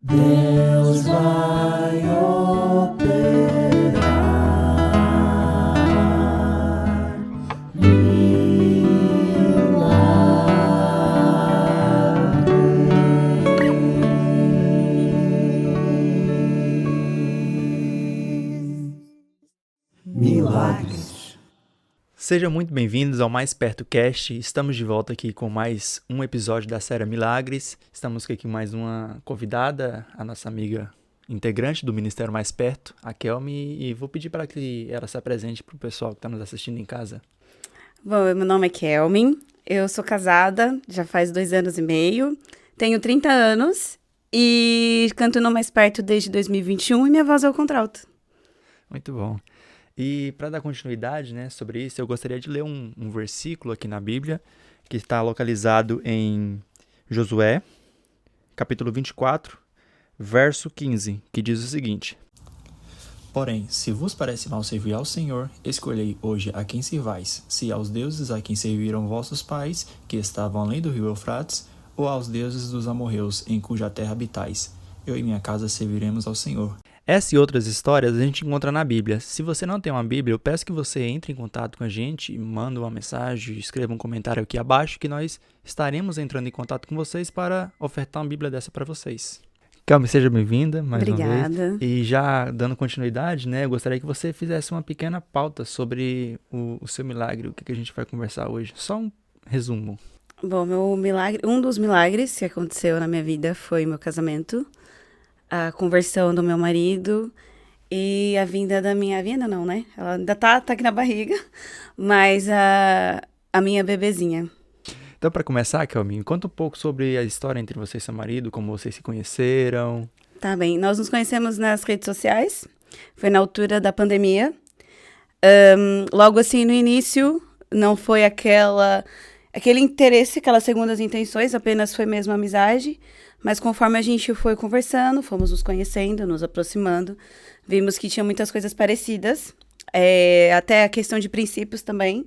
Deus vai operar milagres. Sejam muito bem-vindos ao Mais Perto Cast. Estamos de volta aqui com mais um episódio da série Milagres. Estamos aqui com mais uma convidada, a nossa amiga integrante do Ministério Mais Perto, a Kelmi, e vou pedir para que ela se apresente para o pessoal que está nos assistindo em casa. Bom, meu nome é Kelmi, eu sou casada, já faz 2 anos e meio, tenho 30 anos e canto no Mais Perto desde 2021 e minha voz é o contralto. Muito bom. E para dar continuidade, sobre isso, eu gostaria de ler um versículo aqui na Bíblia, que está localizado em Josué, capítulo 24, verso 15, que diz o seguinte: Porém, se vos parece mal servir ao Senhor, escolhei hoje a quem sirvais, se aos deuses a quem serviram vossos pais, que estavam além do rio Eufrates, ou aos deuses dos amorreus, em cuja terra habitais. Eu e minha casa serviremos ao Senhor. Essa e outras histórias a gente encontra na Bíblia. Se você não tem uma Bíblia, eu peço que você entre em contato com a gente, manda uma mensagem, escreva um comentário aqui abaixo, que nós estaremos entrando em contato com vocês para ofertar uma Bíblia dessa para vocês. Kelmi, seja bem-vinda mais uma vez. Obrigada. E já dando continuidade, eu gostaria que você fizesse uma pequena pauta sobre o seu milagre, o que a gente vai conversar hoje. Só um resumo. Bom, meu milagre, um dos milagres que aconteceu na minha vida foi meu casamento, a conversão do meu marido e a vinda da minha... Vinda não, né? Ela ainda tá aqui na barriga, mas a minha bebezinha. Então, para começar, Kelmi, conta um pouco sobre a história entre você e seu marido, como vocês se conheceram. Tá bem, nós nos conhecemos nas redes sociais, foi na altura da pandemia. Logo assim, no início, não foi aquele interesse, aquelas segundas intenções, apenas foi mesmo amizade. Mas conforme a gente foi conversando, fomos nos conhecendo, nos aproximando, vimos que tinha muitas coisas parecidas, até a questão de princípios também.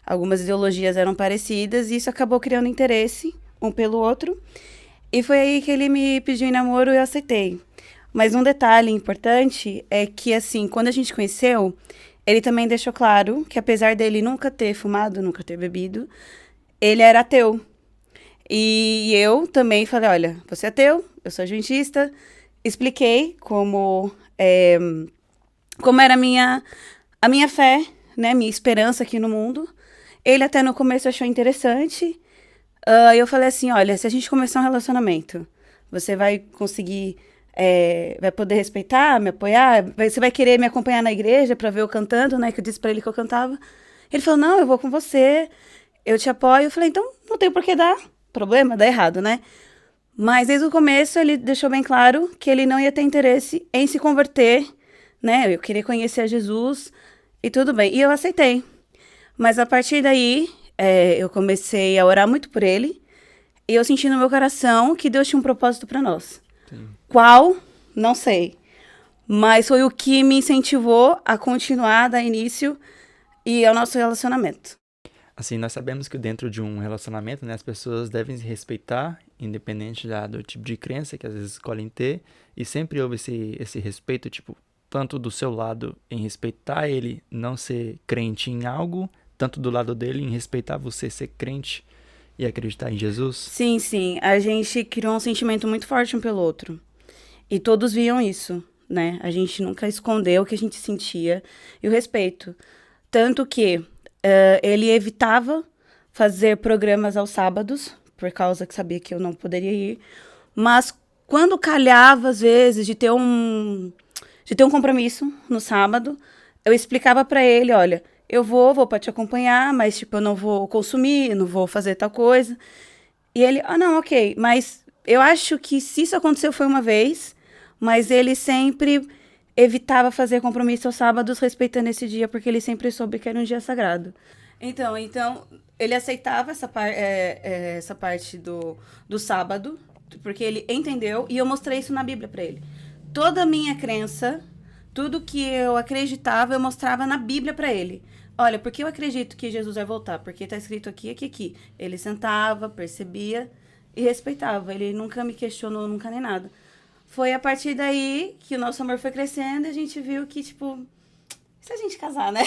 Algumas ideologias eram parecidas e isso acabou criando interesse um pelo outro. E foi aí que ele me pediu em namoro e eu aceitei. Mas um detalhe importante é que, assim, quando a gente conheceu, ele também deixou claro que, apesar dele nunca ter fumado, nunca ter bebido, ele era ateu. E eu também falei, olha, você é ateu, eu sou adventista. Expliquei como era a minha fé, né, minha esperança aqui no mundo. Ele até no começo achou interessante. Eu falei assim, olha, se a gente começar um relacionamento, você vai conseguir, vai poder respeitar, me apoiar? Você vai querer me acompanhar na igreja para ver eu cantando, né? Que eu disse para ele que eu cantava. Ele falou, não, eu vou com você, eu te apoio. Eu falei, então não tem por que dar problema, dá errado, né? Mas desde o começo ele deixou bem claro que ele não ia ter interesse em se converter, né? Eu queria conhecer a Jesus e tudo bem. E eu aceitei. Mas a partir daí, eu comecei a orar muito por ele. E eu senti no meu coração que Deus tinha um propósito para nós. Sim. Qual? Não sei. Mas foi o que me incentivou a continuar, dar início e ao nosso relacionamento. Assim, nós sabemos que dentro de um relacionamento, as pessoas devem se respeitar, independente do tipo de crença que às vezes escolhem ter. E sempre houve esse respeito, tanto do seu lado em respeitar ele não ser crente em algo, tanto do lado dele em respeitar você ser crente e acreditar em Jesus? Sim, sim. A gente criou um sentimento muito forte um pelo outro. E todos viam isso, né? A gente nunca escondeu o que a gente sentia e o respeito. Tanto que ele evitava fazer programas aos sábados, por causa que sabia que eu não poderia ir. Mas quando calhava, às vezes, de ter um compromisso no sábado, eu explicava para ele, olha, eu vou para te acompanhar, mas, eu não vou consumir, não vou fazer tal coisa. E ele, não, ok. Mas eu acho que se isso aconteceu foi uma vez, mas ele sempre evitava fazer compromisso aos sábados, respeitando esse dia, porque ele sempre soube que era um dia sagrado. Então ele aceitava essa parte do sábado, porque ele entendeu, e eu mostrei isso na Bíblia para ele. Toda a minha crença, tudo que eu acreditava, eu mostrava na Bíblia para ele. Olha, porque eu acredito que Jesus vai voltar? Porque está escrito aqui, aqui, aqui. Ele sentava, percebia e respeitava. Ele nunca me questionou, nunca nem nada. foi a partir daí que o nosso amor foi crescendo e a gente viu que, tipo, e se a gente casar, né?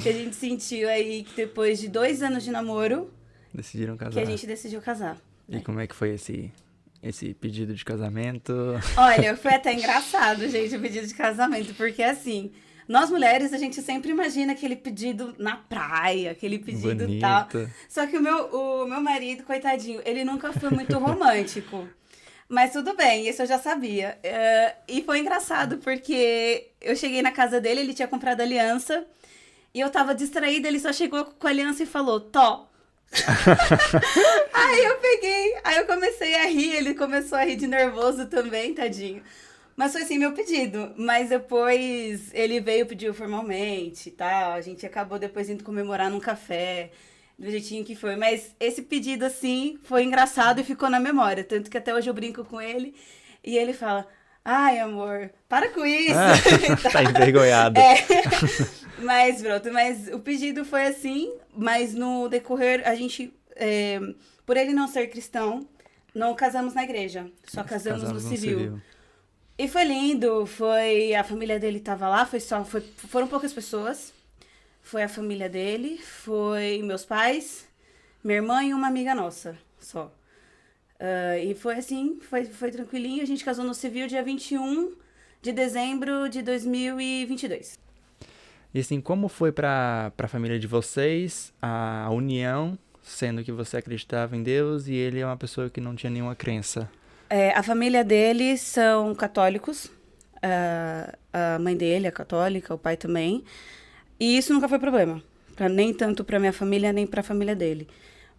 Que a gente sentiu aí que depois de 2 anos de namoro, Decidiram casar. que a gente decidiu casar. E como é que foi esse pedido de casamento? Olha, foi até engraçado, gente, o pedido de casamento, porque assim, nós mulheres, a gente sempre imagina aquele pedido na praia, aquele pedido Bonito. tal. Só que o meu marido, coitadinho, ele nunca foi muito romântico. Mas tudo bem, isso eu já sabia. E foi engraçado, porque eu cheguei na casa dele, ele tinha comprado aliança, e eu tava distraída, ele só chegou com a aliança e falou, Tó. Aí eu comecei a rir, ele começou a rir de nervoso também, tadinho. Mas foi assim meu pedido. Mas depois ele veio, pediu formalmente e tal. A gente acabou depois indo comemorar num café, do jeitinho que foi. Mas esse pedido, assim, foi engraçado e ficou na memória. Tanto que até hoje eu brinco com ele e ele fala: ai, amor, para com isso. Tá envergonhado. Mas pronto, mas o pedido foi assim, mas no decorrer a gente, por ele não ser cristão, não casamos na igreja, só casamos no civil. E foi lindo, a família dele tava lá, foram poucas pessoas, foi a família dele, foi meus pais, minha irmã e uma amiga nossa, só. E foi assim, foi tranquilinho, a gente casou no civil dia 21 de dezembro de 2022. E assim, como foi pra família de vocês a união, sendo que você acreditava em Deus e ele é uma pessoa que não tinha nenhuma crença? A família dele são católicos, a mãe dele é católica, o pai também, e isso nunca foi problema, nem tanto para minha família, nem para a família dele.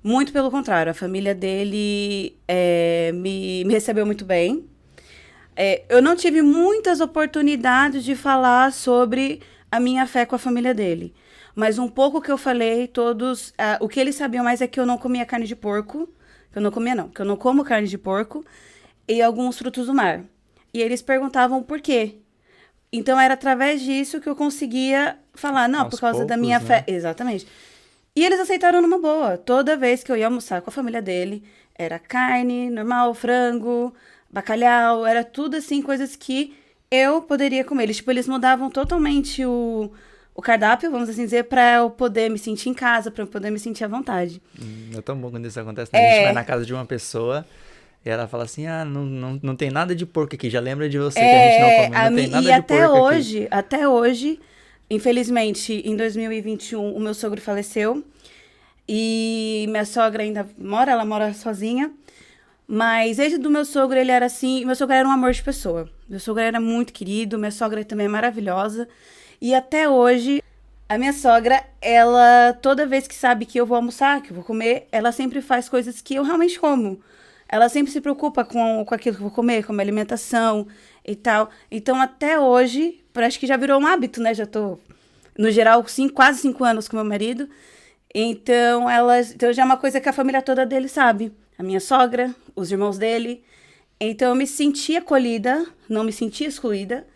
Muito pelo contrário, a família dele me recebeu muito bem. Eu não tive muitas oportunidades de falar sobre a minha fé com a família dele, mas um pouco que eu falei, todos, o que eles sabiam mais é que eu não comia carne de porco, que eu não como carne de porco, e alguns frutos do mar. E eles perguntavam por quê. Então, era através disso que eu conseguia falar, não, por causa da minha fé. Exatamente. E eles aceitaram numa boa. Toda vez que eu ia almoçar com a família dele, era carne, normal, frango, bacalhau, era tudo assim, coisas que eu poderia comer. Eles mudavam totalmente o cardápio, vamos assim dizer, pra eu poder me sentir em casa, pra eu poder me sentir à vontade. É tão bom quando isso acontece, né? A gente vai na casa de uma pessoa e ela fala assim, não tem nada de porco aqui, já lembra de você que a gente não come, não tem nada de porco aqui. Até hoje, infelizmente, em 2021, o meu sogro faleceu e minha sogra ainda ela mora sozinha, mas desde do meu sogro, ele era assim, meu sogro era um amor de pessoa, meu sogro era muito querido, minha sogra também é maravilhosa, e até hoje, a minha sogra, ela, toda vez que sabe que eu vou almoçar, que eu vou comer, ela sempre faz coisas que eu realmente como. Ela sempre se preocupa com aquilo que eu vou comer, com a minha alimentação e tal. Então, até hoje, acho que já virou um hábito, né? Já tô, no geral, quase 5 anos com meu marido. Então, já é uma coisa que a família toda dele sabe. A minha sogra, os irmãos dele. Então, eu me senti acolhida, não me senti excluída.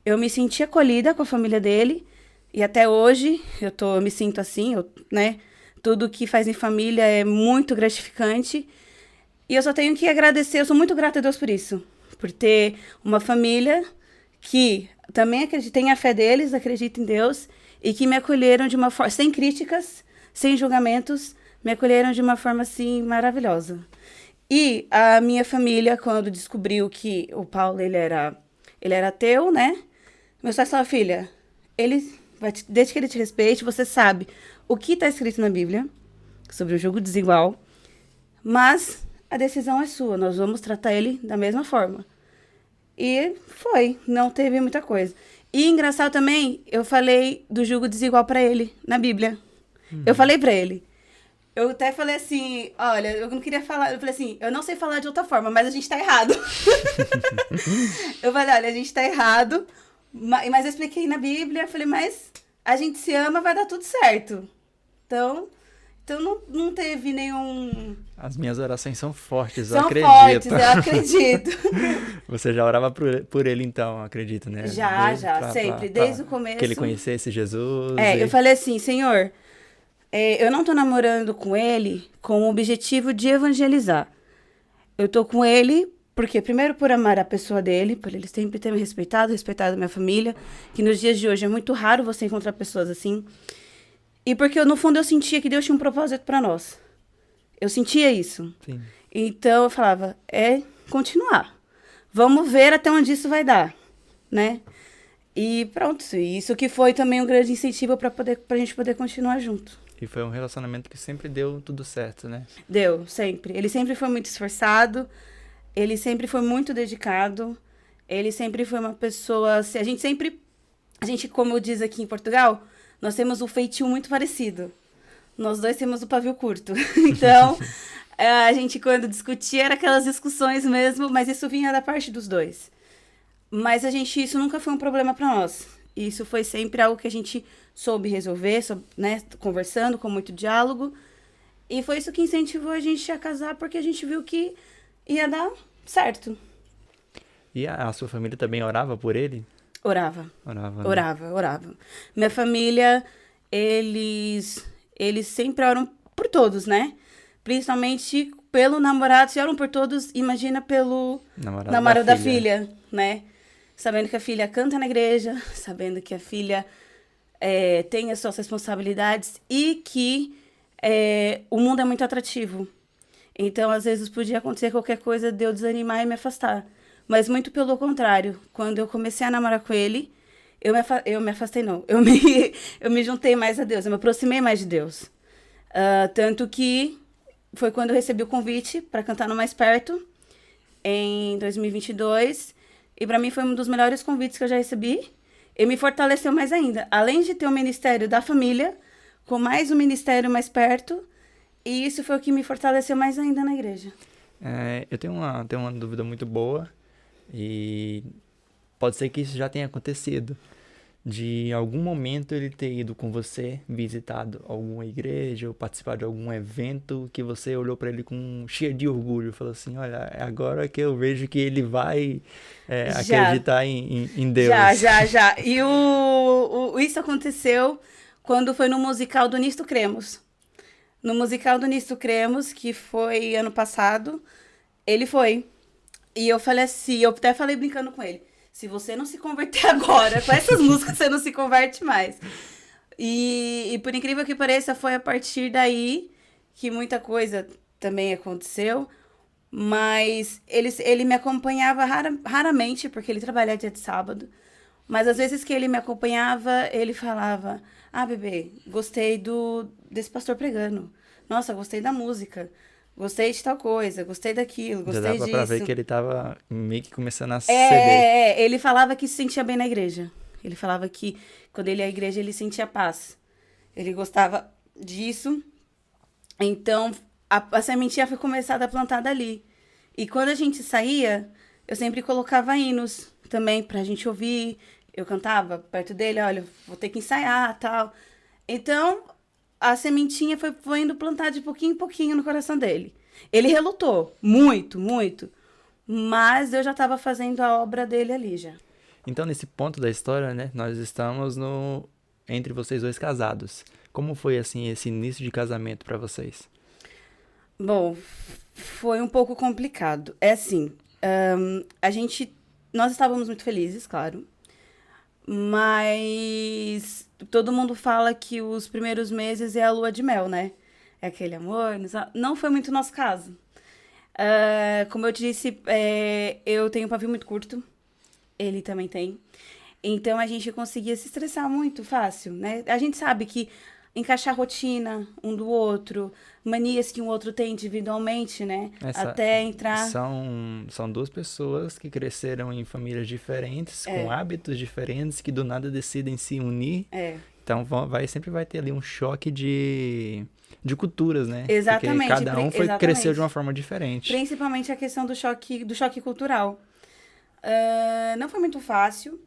Eu me senti acolhida com a família dele. E até hoje, eu me sinto assim, né? Tudo que faz em família é muito gratificante. E eu só tenho que agradecer, eu sou muito grata a Deus por isso. Por ter uma família que também tem a fé deles, acredita em Deus, e que me acolheram de uma forma, sem críticas, sem julgamentos, me acolheram de uma forma, assim, maravilhosa. E a minha família, quando descobriu que o Paulo, ele era ateu, né? Meus pais falaram, filha, desde que ele te respeite, você sabe o que está escrito na Bíblia sobre o julgo desigual, mas a decisão é sua, nós vamos tratar ele da mesma forma. E não teve muita coisa. E engraçado também, eu falei do julgo desigual pra ele, na Bíblia. Eu falei pra ele. Eu até falei assim, olha, eu não queria falar, eu falei assim, eu não sei falar de outra forma, mas a gente tá errado. Eu falei, olha, a gente tá errado, mas eu expliquei na Bíblia, eu falei, mas a gente se ama, vai dar tudo certo. Então não teve nenhum... As minhas orações são fortes, eu acredito. São fortes, eu acredito. Você já orava por ele, então, acredito, né? Já, sempre, desde o começo. Que ele conhecesse Jesus. Eu falei assim, Senhor, eu não tô namorando com ele com o objetivo de evangelizar. Eu tô com ele Por quê? Primeiro, por amar a pessoa dele, por ele sempre ter me respeitado, respeitado a minha família, que nos dias de hoje é muito raro você encontrar pessoas assim. E porque, no fundo, eu sentia que Deus tinha um propósito para nós. Eu sentia isso. Sim. Então, eu falava, continuar. Vamos ver até onde isso vai dar, né? E pronto, isso que foi também um grande incentivo pra gente poder continuar junto. E foi um relacionamento que sempre deu tudo certo, né? Deu, sempre. Ele sempre foi muito esforçado, ele sempre foi muito dedicado, ele sempre foi uma pessoa... A gente, como diz aqui em Portugal, nós temos um feitio muito parecido. Nós dois temos o pavio curto. Então, a gente, quando discutia, era aquelas discussões mesmo, mas isso vinha da parte dos dois. Mas isso nunca foi um problema para nós. Isso foi sempre algo que a gente soube resolver, né, conversando, com muito diálogo. E foi isso que incentivou a gente a casar, porque a gente viu que ia dar certo. E a sua família também orava por ele? Orava. Orava, né? Orava. Minha família, eles sempre oram por todos, né? Principalmente pelo namorado. Se oram por todos, imagina pelo namorado da filha, né? Sabendo que a filha canta na igreja, sabendo que a filha tem as suas responsabilidades e que o mundo é muito atrativo. Então, às vezes, podia acontecer qualquer coisa de eu desanimar e me afastar. Mas muito pelo contrário. Quando eu comecei a namorar com ele, eu me afastei, não. Eu me juntei mais a Deus, eu me aproximei mais de Deus. Tanto que foi quando eu recebi o convite para cantar no Mais Perto, em 2022. E para mim foi um dos melhores convites que eu já recebi. E me fortaleceu mais ainda. Além de ter o ministério da família, com mais um ministério Mais Perto. E isso foi o que me fortaleceu mais ainda na igreja. Eu tenho uma dúvida muito boa. E pode ser que isso já tenha acontecido. De algum momento ele ter ido com você, visitado alguma igreja ou participado de algum evento que você olhou para ele com cheio de orgulho, falou assim, olha, é agora que eu vejo que ele vai acreditar em Deus. Já. E isso aconteceu quando foi no musical do Nisto Cremos. No musical do Nisto Cremos, que foi ano passado, ele foi. E eu falei assim, eu até falei brincando com ele, se você não se converter agora, com essas músicas você não se converte mais. E por incrível que pareça, foi a partir daí que muita coisa também aconteceu. Mas ele me acompanhava raramente, porque ele trabalha dia de sábado. Mas às vezes que ele me acompanhava, ele falava, bebê, gostei desse pastor pregando. Nossa, gostei da música. Gostei de tal coisa, gostei daquilo, gostei disso. Já dava pra ver que ele tava meio que começando a ceder. Ele falava que se sentia bem na igreja. Ele falava que quando ele ia à igreja, ele sentia paz. Ele gostava disso. Então, a sementinha foi começada a plantar dali. E quando a gente saía, eu sempre colocava hinos também pra gente ouvir. Eu cantava perto dele, olha, vou ter que ensaiar, tal. Então, a sementinha foi indo plantar de pouquinho em pouquinho no coração dele. Ele relutou, muito, muito. Mas eu já estava fazendo a obra dele ali já. Então, nesse ponto da história, né, nós estamos entre vocês dois casados. Como foi, assim, esse início de casamento para vocês? Bom, foi um pouco complicado. É assim, nós estávamos muito felizes, claro. Mas todo mundo fala que os primeiros meses é a lua de mel, né? É aquele amor. Não foi muito o nosso caso. Como eu te disse, eu tenho um pavio muito curto. Ele também tem. Então, a gente conseguia se estressar muito fácil, né? A gente sabe que encaixar a rotina um do outro, manias que um outro tem individualmente, né? Até entrar... São duas pessoas que cresceram em famílias diferentes, com hábitos diferentes, que do nada decidem se unir. Então, sempre vai ter ali um choque de culturas, né? Exatamente. Porque cada um cresceu de uma forma diferente. Principalmente a questão do choque cultural. Não foi muito fácil,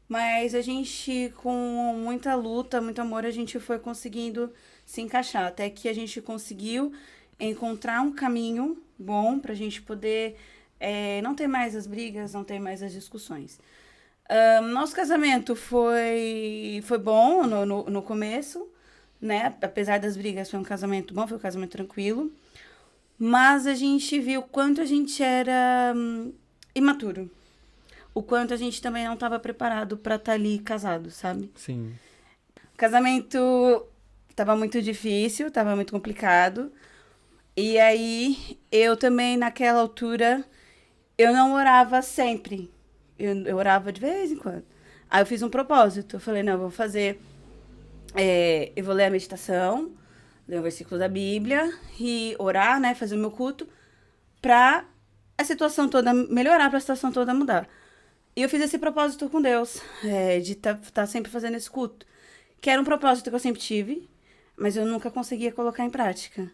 mas a gente, com muita luta, muito amor, a gente foi conseguindo se encaixar. Até que a gente conseguiu encontrar um caminho bom pra gente poder não ter mais as brigas, não ter mais as discussões. Nosso casamento foi bom no começo, né? Apesar das brigas, foi um casamento bom, foi um casamento tranquilo. Mas a gente viu quanto a gente era imaturo. O quanto a gente também não estava preparado para estar ali casado, sabe? Sim. O casamento tava muito difícil, tava muito complicado. E aí, eu também, naquela altura, eu não orava sempre. Eu orava de vez em quando. Aí eu fiz um propósito. Eu falei, não, eu vou fazer... eu vou ler a meditação, ler um versículo da Bíblia e orar, né? Fazer o meu culto pra a situação toda melhorar, pra situação toda mudar. E eu fiz esse propósito com Deus, de tá sempre fazendo esse culto. Que era um propósito que eu sempre tive, mas eu nunca conseguia colocar em prática.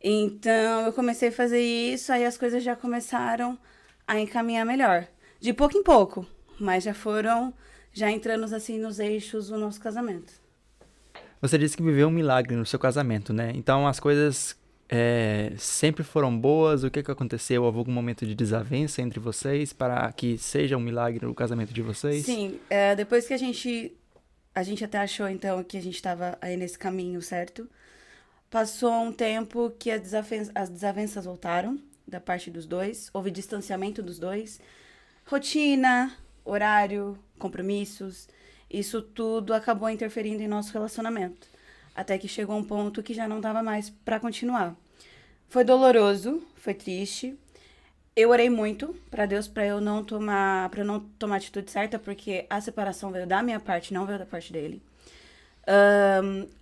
Então, eu comecei a fazer isso, aí as coisas já começaram a encaminhar melhor. De pouco em pouco, mas já entrando assim nos eixos do nosso casamento. Você disse que viveu um milagre no seu casamento, né? Então as coisas sempre foram boas? O que aconteceu? Houve algum momento de desavença entre vocês para que seja um milagre no casamento de vocês? Sim, depois que a gente até achou então que a gente estava aí nesse caminho certo, passou um tempo que as desavenças voltaram da parte dos dois, houve distanciamento dos dois, rotina, horário, compromissos, isso tudo acabou interferindo em nosso relacionamento. Até que chegou um ponto que já não dava mais pra continuar. Foi doloroso, foi triste. Eu orei muito pra Deus pra eu não tomar a atitude certa, porque a separação veio da minha parte, não veio da parte dele.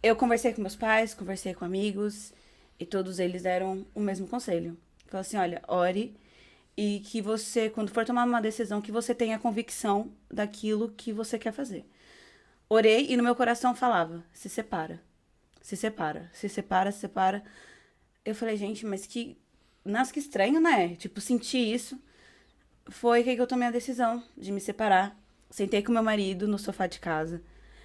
Eu conversei com meus pais, conversei com amigos, e todos eles deram o mesmo conselho. Falaram assim, olha, ore, e que você, quando for tomar uma decisão, que você tenha convicção daquilo que você quer fazer. Orei e no meu coração falava, se separa. Se separa, se separa, se separa. Eu falei, gente, mas nossa, que estranho, né? Tipo, senti isso. Foi que eu tomei a decisão de me separar. Sentei com meu marido no sofá de casa.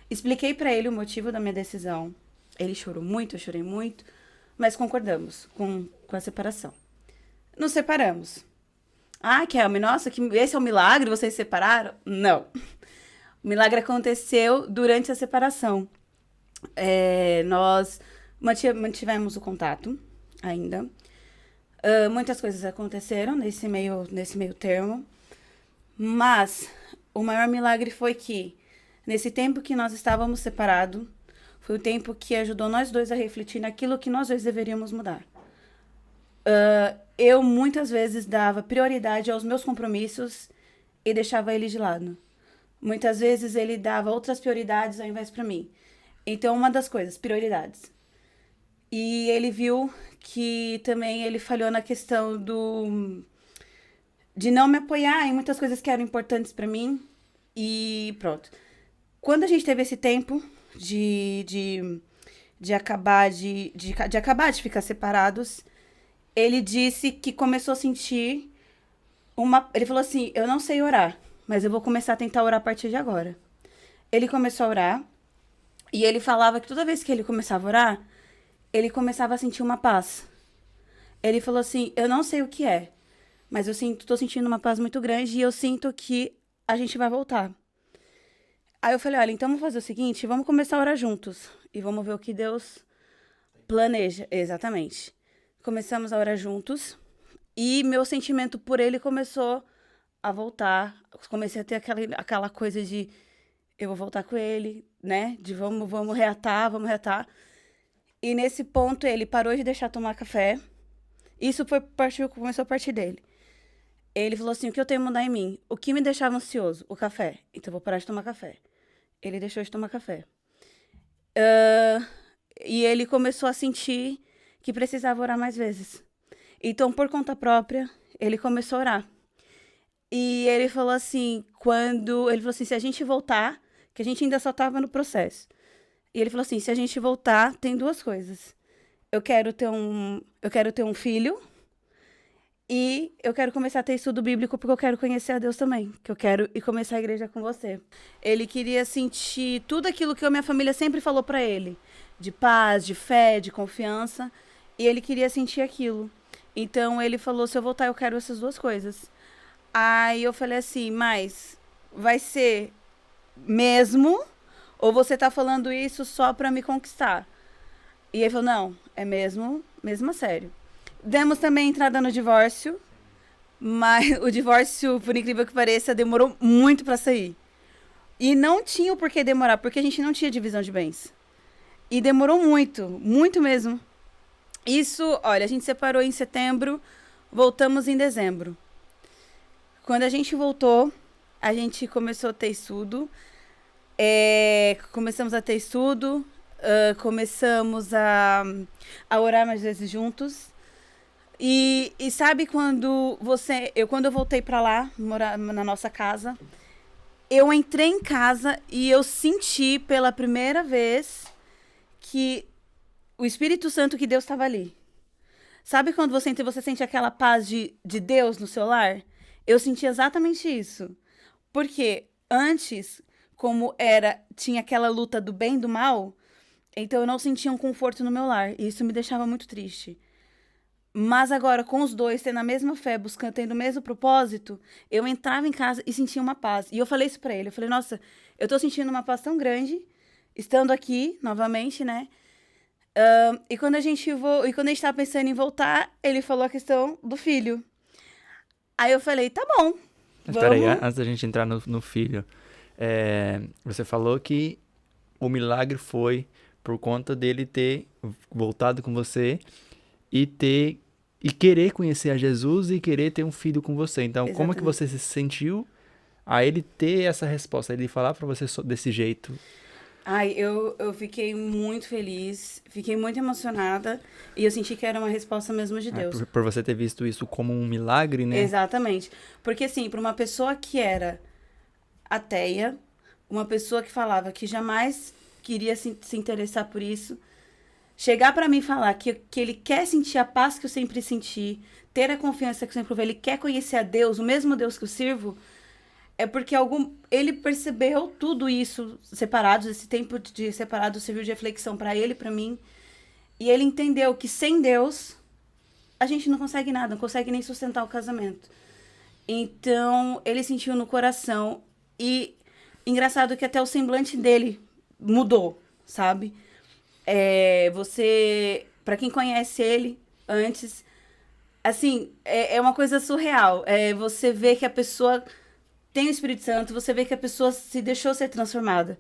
Expliquei pra ele o motivo da minha decisão. Ele chorou muito, eu chorei muito. Mas concordamos com a separação. Nos separamos. Ah, Kelmy, nossa, esse é um milagre, vocês se separaram? Não. O milagre aconteceu durante a separação. Nós mantivemos o contato ainda. Muitas coisas aconteceram nesse meio termo. Mas o maior milagre foi que, nesse tempo que nós estávamos separados, foi o tempo que ajudou nós dois a refletir naquilo que nós dois deveríamos mudar. Eu muitas vezes dava prioridade aos meus compromissos e deixava ele de lado. Muitas vezes ele dava outras prioridades ao invés para mim. Então, uma das coisas, prioridades. E ele viu que também ele falhou na questão de não me apoiar em muitas coisas que eram importantes para mim. E pronto. Quando a gente teve esse tempo de acabar de ficar separados, ele disse que começou a sentir ele falou assim, eu não sei orar, mas eu vou começar a tentar orar a partir de agora. Ele começou a orar e ele falava que toda vez que ele começava a orar, ele começava a sentir uma paz. Ele falou assim, eu não sei o que é, mas tô sentindo uma paz muito grande e eu sinto que a gente vai voltar. Aí eu falei, olha, então vamos fazer o seguinte, vamos começar a orar juntos e vamos ver o que Deus planeja. Exatamente. Começamos a orar juntos e meu sentimento por ele começou a voltar. Comecei a ter aquela coisa de eu vou voltar com ele, né? De vamos reatar. E nesse ponto ele parou de deixar tomar café. Isso começou a partir dele. Ele falou assim, o que eu tenho que mudar em mim? O que me deixava ansioso? O café. Então eu vou parar de tomar café. Ele deixou de tomar café. E ele começou a sentir que precisava orar mais vezes. Então, por conta própria, ele começou a orar. E ele falou assim, se a gente voltar, que a gente ainda só estava no processo. E ele falou assim, se a gente voltar, tem duas coisas. Eu quero ter um filho e eu quero começar a ter estudo bíblico porque eu quero conhecer a Deus também. Que eu quero ir começar a igreja com você. Ele queria sentir tudo aquilo que a minha família sempre falou pra ele. De paz, de fé, de confiança. E ele queria sentir aquilo. Então ele falou, se eu voltar eu quero essas duas coisas. Aí eu falei assim, mas vai ser mesmo? Ou você tá falando isso só pra me conquistar? E ele falou, não, é mesmo a sério. Demos também entrada no divórcio. Mas o divórcio, por incrível que pareça, demorou muito pra sair. E não tinha o porquê demorar, porque a gente não tinha divisão de bens. E demorou muito, muito mesmo. Isso, olha, a gente separou em setembro, voltamos em dezembro. Quando a gente voltou, a gente começou a ter estudo. Começamos a ter estudo, começamos a orar mais vezes juntos. E sabe quando quando eu voltei pra lá, morar na nossa casa, eu entrei em casa e eu senti pela primeira vez que o Espírito Santo, que Deus estava ali. Sabe quando você entra e você sente aquela paz de Deus no seu lar? Eu senti exatamente isso. Porque antes, como tinha aquela luta do bem e do mal, então eu não sentia um conforto no meu lar. E isso me deixava muito triste. Mas agora, com os dois tendo a mesma fé, buscando, tendo o mesmo propósito, eu entrava em casa e sentia uma paz. E eu falei isso pra ele. Eu falei, nossa, eu tô sentindo uma paz tão grande, estando aqui novamente, né? E quando a gente tava pensando em voltar, ele falou a questão do filho. Aí eu falei, tá bom. Mas peraí, vamos. antes da gente entrar no filho, você falou que o milagre foi por conta dele ter voltado com você e querer conhecer a Jesus e querer ter um filho com você. Então, como é que Exatamente. você se sentiu a ele ter essa resposta, a ele falar pra você desse jeito? Ai, eu fiquei muito feliz, fiquei muito emocionada e eu senti que era uma resposta mesmo de Deus. Por você ter visto isso como um milagre, né? Exatamente. Porque, assim, para uma pessoa que era ateia, uma pessoa que falava que jamais queria se interessar por isso, chegar para mim e falar que ele quer sentir a paz que eu sempre senti, ter a confiança que eu sempre provei, ele quer conhecer a Deus, o mesmo Deus que eu sirvo, é porque ele percebeu tudo isso separados, esse tempo de separado serviu de reflexão para ele, para mim, e ele entendeu que sem Deus a gente não consegue nada, não consegue nem sustentar o casamento. Então, ele sentiu no coração e engraçado que até o semblante dele mudou, sabe? Pra quem conhece ele antes, assim, é uma coisa surreal. Você vê que a pessoa tem o Espírito Santo, você vê que a pessoa se deixou ser transformada.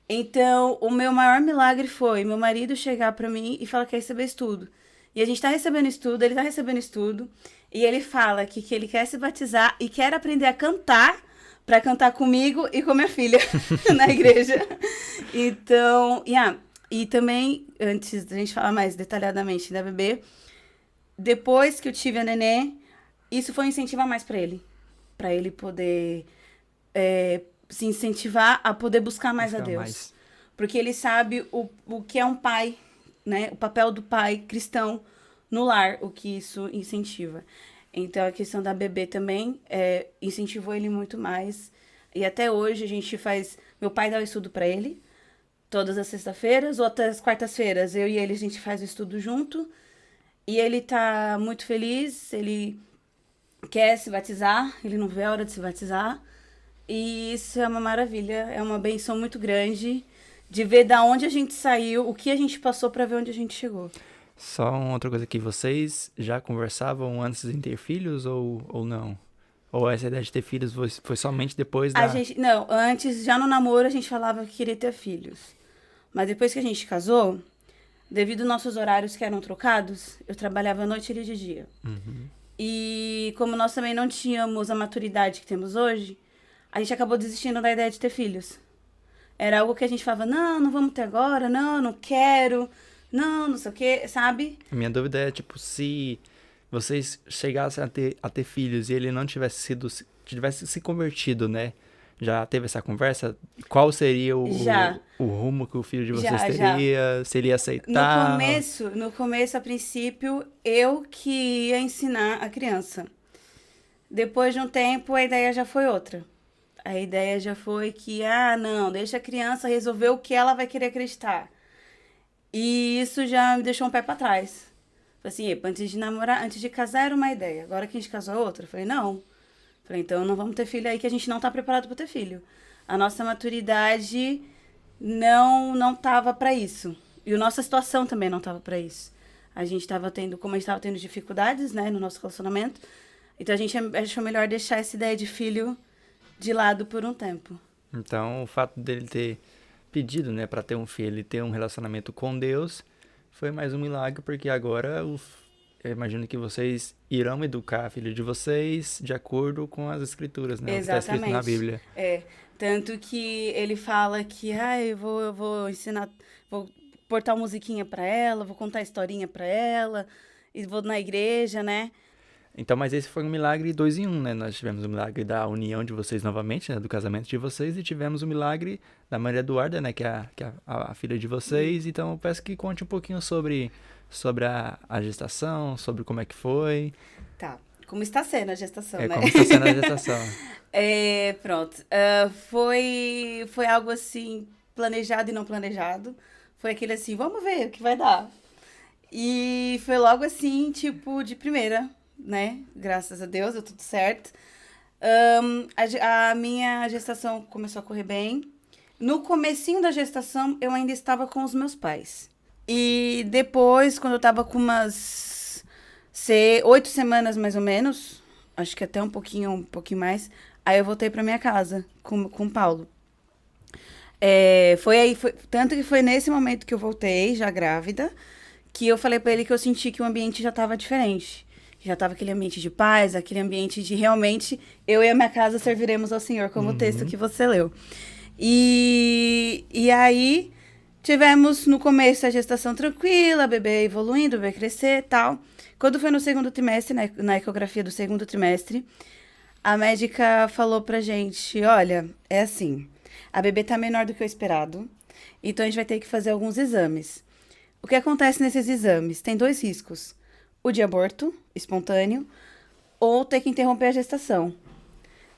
Então, o meu maior milagre foi meu marido chegar pra mim e falar que quer receber estudo. E a gente tá recebendo estudo, ele tá recebendo estudo, e ele fala que ele quer se batizar e quer aprender a cantar pra cantar comigo e com minha filha na igreja. Então, e também, antes da gente falar mais detalhadamente da bebê, depois que eu tive a nenê, isso foi um incentivo a mais pra ele poder se incentivar a poder buscar mais a Buscar Deus. mais. Porque ele sabe o que é um pai, né? O papel do pai cristão no lar, o que isso incentiva. Então, a questão da bebê também incentivou ele muito mais. E até hoje a gente faz... Meu pai dá o estudo pra ele, todas as sextas-feiras, outras quartas-feiras. Eu e ele, a gente faz o estudo junto. E ele tá muito feliz, ele quer se batizar, ele não vê a hora de se batizar. E isso é uma maravilha, é uma benção muito grande de ver da onde a gente saiu, o que a gente passou pra ver onde a gente chegou. Só uma outra coisa aqui, vocês já conversavam antes de ter filhos ou não? Ou essa ideia de ter filhos foi somente depois da... Não, antes, já no namoro, a gente falava que queria ter filhos. Mas depois que a gente casou, devido aos nossos horários que eram trocados, eu trabalhava à noite e ele de dia. Uhum. E como nós também não tínhamos a maturidade que temos hoje, a gente acabou desistindo da ideia de ter filhos. Era algo que a gente falava, não vamos ter agora, não quero, não sei o quê, sabe? A minha dúvida é, tipo, se vocês chegassem a ter filhos e ele não tivesse se convertido, né? Já teve essa conversa? Qual seria o rumo que o filho de vocês teria? Se ele ia aceitar? No começo, a princípio, eu que ia ensinar a criança. Depois de um tempo, a ideia já foi outra. A ideia já foi que, não, deixa a criança resolver o que ela vai querer acreditar. E isso já me deixou um pé pra trás. Falei assim, antes de namorar, antes de casar era uma ideia. Agora que a gente casou é outra. Falei, não. Falei, então não vamos ter filho aí que a gente não tá preparado pra ter filho. A nossa maturidade não tava pra isso. E a nossa situação também não tava pra isso. A gente tava tendo, como a gente tava tendo dificuldades, né, no nosso relacionamento, Então a gente achou melhor deixar essa ideia de filho de lado por um tempo. Então, o fato dele ter pedido, né, para ter um filho e ter um relacionamento com Deus foi mais um milagre, porque agora eu imagino que vocês irão educar a filha de vocês de acordo com as escrituras, né? O que está escrito na Bíblia. Tanto que ele fala que eu vou ensinar, vou portar uma musiquinha pra ela, vou contar historinha pra ela, e vou na igreja, né? Então, mas esse foi um milagre 2 em 1, né? Nós tivemos o milagre da união de vocês novamente, né? Do casamento de vocês, e tivemos o milagre da Maria Eduarda, né? Que é a filha de vocês. Então, eu peço que conte um pouquinho sobre a gestação, sobre como é que foi. Tá. Como está sendo a gestação, né? Como está sendo a gestação. Pronto. Foi algo assim, planejado e não planejado. Foi aquele assim, vamos ver o que vai dar. E foi logo assim, tipo, de primeira, né? Graças a Deus, deu tudo certo. A minha gestação começou a correr bem. No comecinho da gestação, eu ainda estava com os meus pais. E depois, quando eu estava com umas 8 semanas mais ou menos, acho que até um pouquinho mais, aí eu voltei para minha casa com o Paulo. Tanto que foi nesse momento que eu voltei, já grávida, que eu falei para ele que eu senti que o ambiente já estava diferente. Já estava aquele ambiente de paz, aquele ambiente de realmente eu e a minha casa serviremos ao Senhor, como o texto que você leu. E aí tivemos no começo a gestação tranquila, bebê evoluindo, bebê crescer e tal. Quando foi no segundo trimestre, na ecografia do segundo trimestre, a médica falou pra gente, olha, é assim, a bebê tá menor do que o esperado, então a gente vai ter que fazer alguns exames. O que acontece nesses exames? Tem 2 riscos. O de aborto espontâneo ou ter que interromper a gestação.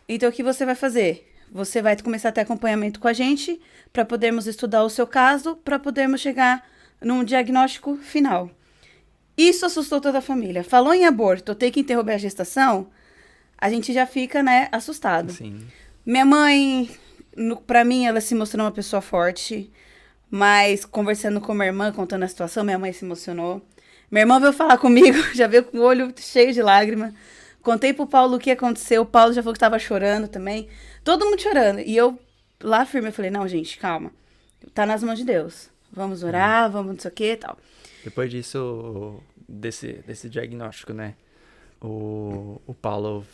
Então, o que você vai fazer? Você vai começar a ter acompanhamento com a gente para podermos estudar o seu caso, para podermos chegar num diagnóstico final. Isso assustou toda a família. Falou em aborto, ter que interromper a gestação, a gente já fica, né, assustado. Sim. Minha mãe, pra mim, ela se mostrou uma pessoa forte, mas conversando com minha irmã, contando a situação, minha mãe se emocionou. Minha irmã veio falar comigo, já veio com o olho cheio de lágrima. Contei pro Paulo o que aconteceu, o Paulo já falou que tava chorando também. Todo mundo chorando. E eu, lá firme, eu falei, não, gente, calma. Tá nas mãos de Deus. Vamos orar, vamos não sei o que e tal. Depois disso, desse diagnóstico, né? O Paulo,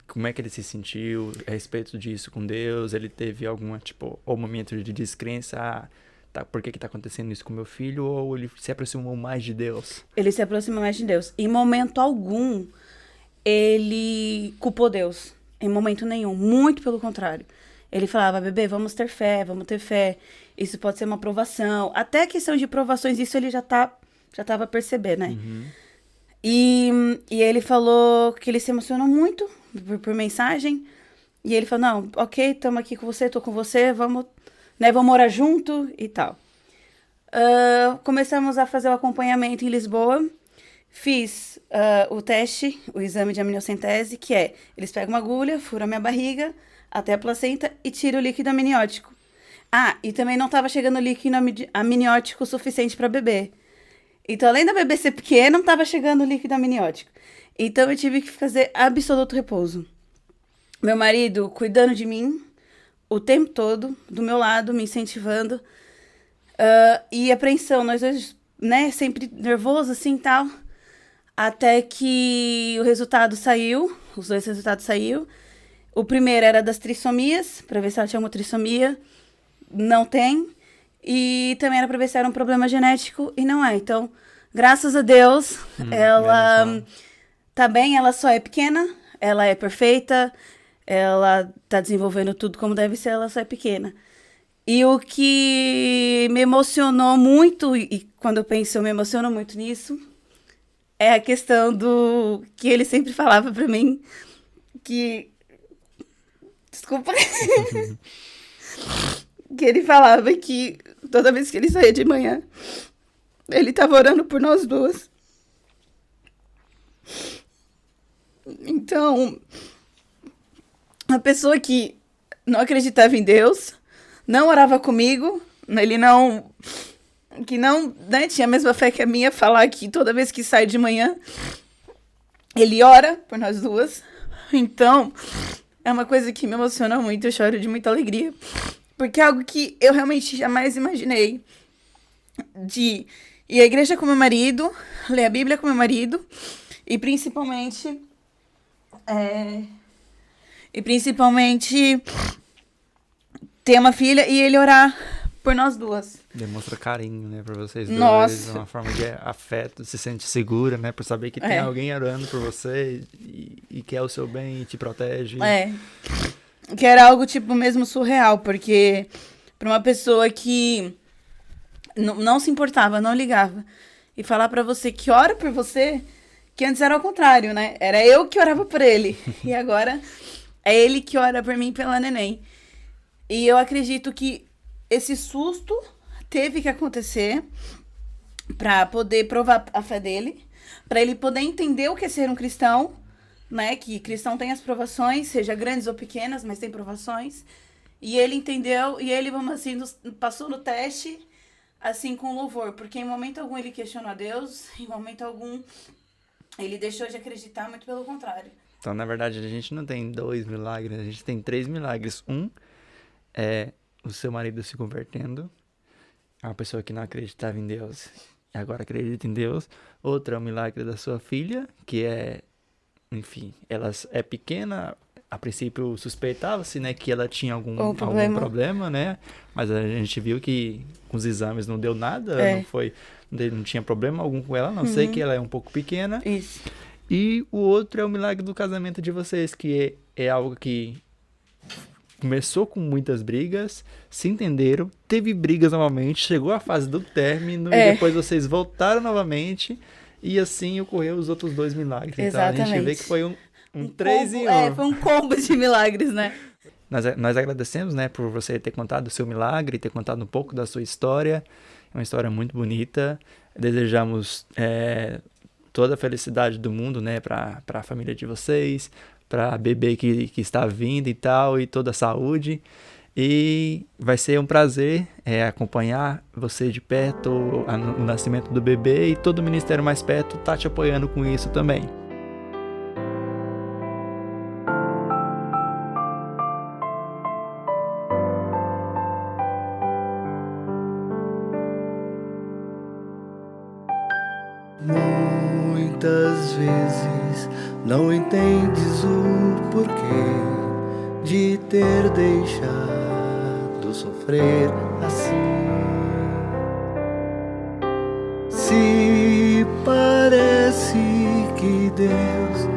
como é que ele se sentiu a respeito disso com Deus? Ele teve alguma, ou momento de descrença, por que tá acontecendo isso com meu filho? Ou ele se aproximou mais de Deus? Ele se aproximou mais de Deus. Em momento algum, ele culpou Deus. Em momento nenhum. Muito pelo contrário. Ele falava, bebê, vamos ter fé. Isso pode ser uma provação. Até a questão de provações, isso ele já tava percebendo, né? Uhum. E ele falou que ele se emocionou muito por mensagem. E ele falou, não, ok, estamos aqui com você, tô com você, vamos morar junto e tal. Começamos a fazer o acompanhamento em Lisboa. Fiz o teste, o exame de amniocentese, que é, eles pegam uma agulha, furam a minha barriga até a placenta e tiram o líquido amniótico. E também não estava chegando líquido amniótico suficiente para beber. Então, além da bebê ser pequena, não estava chegando líquido amniótico. Então, eu tive que fazer absoluto repouso. Meu marido cuidando de mim o tempo todo, do meu lado, me incentivando. E apreensão, nós dois, né, sempre nervoso assim e tal. Até que o resultado saiu, os 2 resultados saíram. O primeiro era das trissomias, para ver se ela tinha uma trissomia. Não tem. E também era para ver se era um problema genético, e não é. Então, graças a Deus, ela tá bem, ela só é pequena, ela é perfeita, ela tá desenvolvendo tudo como deve ser, ela só é pequena. E o que me emocionou muito, e quando eu me emociono muito nisso, é a questão do que ele sempre falava pra mim, que... Desculpa. Que ele falava que toda vez que ele saía de manhã, ele estava orando por nós 2. Então, a pessoa que não acreditava em Deus, não orava comigo, que não, né, tinha a mesma fé que a minha, falar que toda vez que sai de manhã, Ele ora por nós duas. Então, é uma coisa que me emociona muito, eu choro de muita alegria. Porque é algo que eu realmente jamais imaginei. De ir à igreja com meu marido, ler a Bíblia com meu marido, e principalmente ter uma filha e ele orar por nós duas. Demonstra carinho, né, pra vocês dois. Nossa. Uma forma de afeto, se sente segura, né, por saber que tem alguém orando por você e quer o seu bem e te protege. Que era algo, tipo, mesmo surreal, porque pra uma pessoa que não se importava, não ligava, e falar pra você que ora por você, que antes era ao contrário, né? Era eu que orava por ele, e agora é ele que ora por mim pela neném. E eu acredito que esse susto teve que acontecer pra poder provar a fé dele, pra ele poder entender o que é ser um cristão, né? Que cristão tem as provações, seja grandes ou pequenas, mas tem provações. E ele entendeu, e ele, vamos assim, passou no teste, assim, com louvor. Porque em momento algum ele questionou a Deus, em momento algum ele deixou de acreditar, muito pelo contrário. Então, na verdade, a gente não tem 2 milagres, a gente tem 3 milagres. Um é o seu marido se convertendo, é uma pessoa que não acreditava em Deus, agora acredita em Deus. Outro é o milagre da sua filha, que é, enfim, ela é pequena, a princípio suspeitava-se, né, que ela tinha algum problema, né, mas a gente viu que com os exames não deu nada, não tinha problema algum com ela, a não sei que ela é um pouco pequena. Isso. E o outro é o milagre do casamento de vocês, que é algo que começou com muitas brigas, se entenderam, teve brigas novamente, chegou a fase do término e depois vocês voltaram novamente e assim ocorreu os outros 2 milagres. Exatamente. Então a gente vê que foi um 3 em 1. Foi um combo de milagres, né? Nós agradecemos, né, por você ter contado o seu milagre, ter contado um pouco da sua história. É uma história muito bonita. Desejamos toda a felicidade do mundo, né, para a família de vocês, para a bebê que está vindo e tal, e toda a saúde. E vai ser um prazer acompanhar você de perto, o nascimento do bebê, e todo o Ministério Mais Perto tá te apoiando com isso também. Muitas vezes não entendes o porquê de ter deixado sofrer assim. Se parece que Deus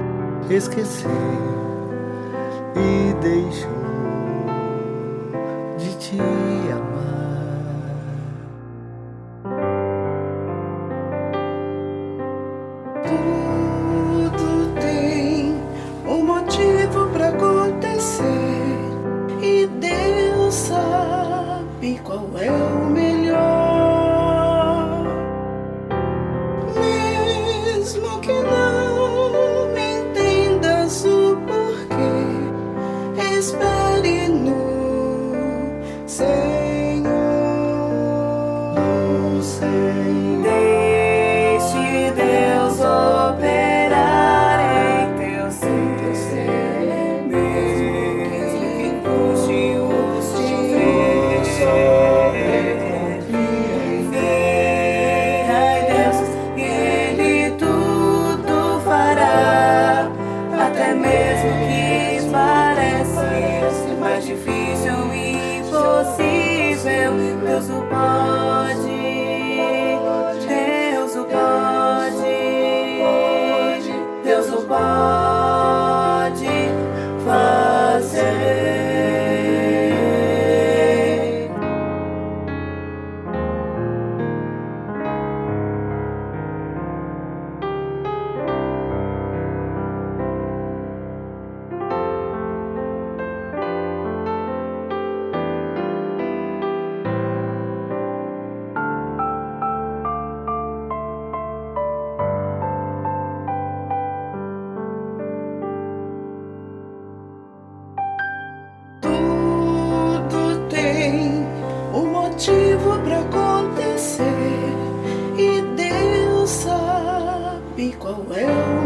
esqueceu e deixou de te amar. Tudo tem um motivo pra acontecer e Deus sabe qual é o melhor. Mesmo que não entendas o porquê, espere no Senhor. No Senhor. Deixe Deus operar em teu ser, mesmo que custe o sofrer. Ai Deus, Ele tudo fará, até mesmo que pareça mais difícil e impossível. Deus o pode. Deus o pode, Deus o pode fazer. Tudo tem um motivo pra acontecer e Deus sabe qual é o